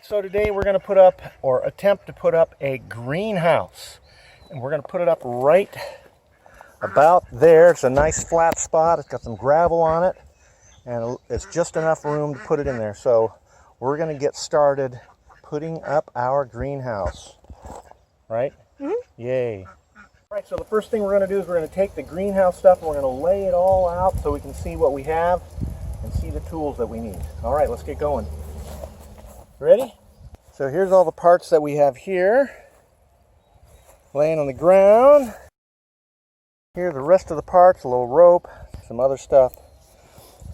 So today we're going to put up, or attempt to put up, a greenhouse. And we're going to put it up right about there. It's a nice flat spot. It's got some gravel on it. And it's just enough room to put it in there. So we're going to get started putting up our greenhouse. Right? Mm-hmm. Yay. All right, so the first thing we're going to do is we're going to take the greenhouse stuff and we're going to lay it all out so we can see what we have and see the tools that we need. All right, let's get going. Ready? So here's all the parts that we have here, laying on the ground. Here are the rest of the parts, a little rope, some other stuff,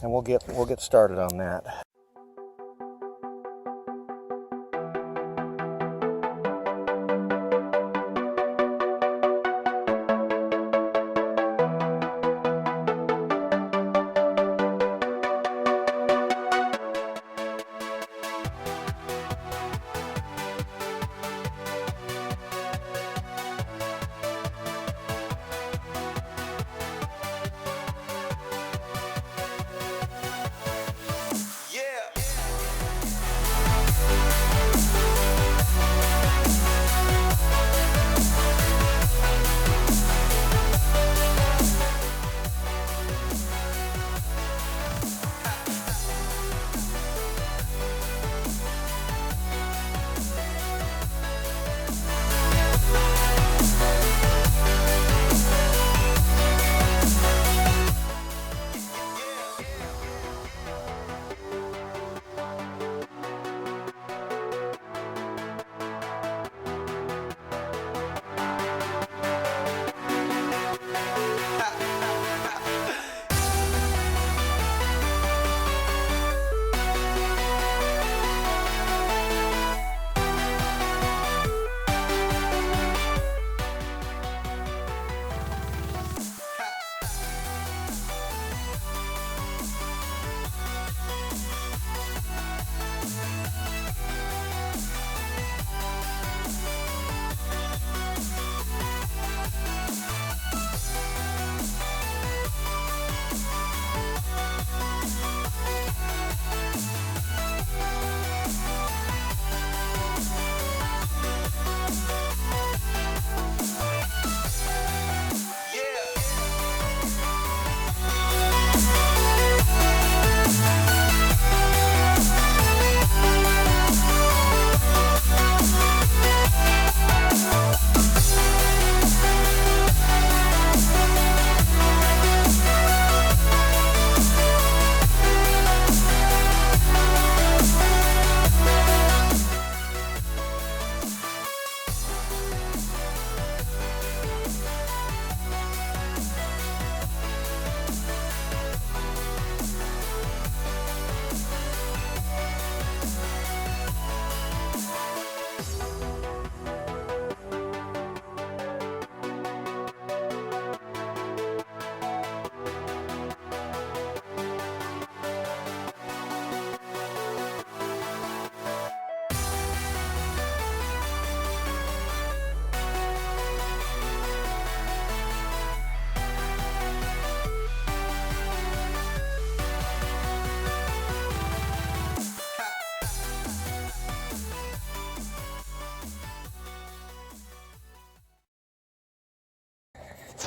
and we'll get started on that.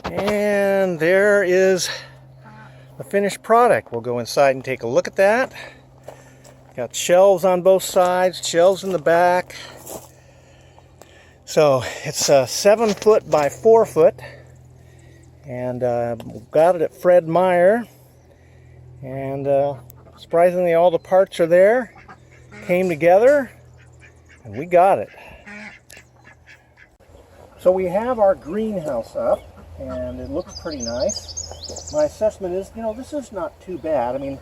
And there is the finished product. We'll go inside and take a look at that. Got shelves on both sides, shelves in the back. So it's 7 foot by 4 foot, and got it at Fred Meyer. And surprisingly, all the parts are there, came together, and we got it. So we have our greenhouse up, and it looks pretty nice. My assessment is, this is not too bad. I mean,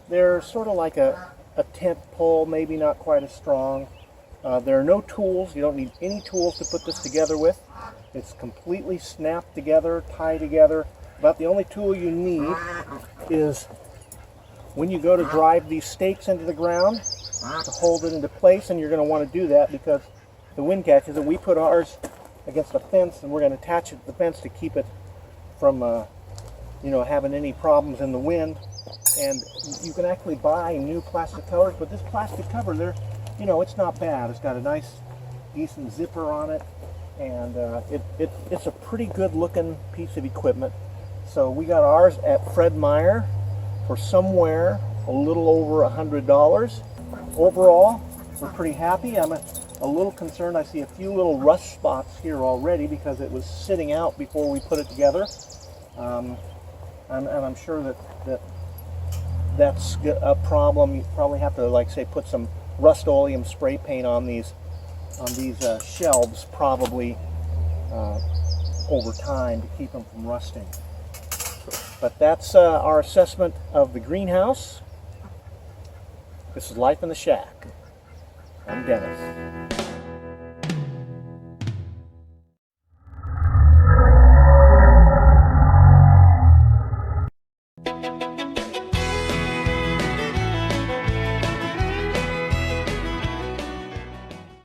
they're sort of like a tent pole, maybe not quite as strong. There are no tools. You don't need any tools to put this together with. It's completely snapped together, tied together. About the only tool you need is when you go to drive these stakes into the ground to hold it into place, and you're going to want to do that because the wind catches it. We put ours against a fence, and we're going to attach it to the fence to keep it from having any problems in the wind. And you can actually buy new plastic covers, but this plastic cover, you know, it's not bad. It's got a nice, decent zipper on it, and it's a pretty good looking piece of equipment. So we got ours at Fred Meyer for somewhere a little over $100. Overall, we're pretty happy. I'm a little concerned. I see a few little rust spots here already because it was sitting out before we put it together. And I'm sure that's a problem. You probably have to, like, say, put some Rust-Oleum spray paint on these shelves, probably over time, to keep them from rusting. But that's our assessment of the greenhouse. This is Life in the Shack. I'm Dennis.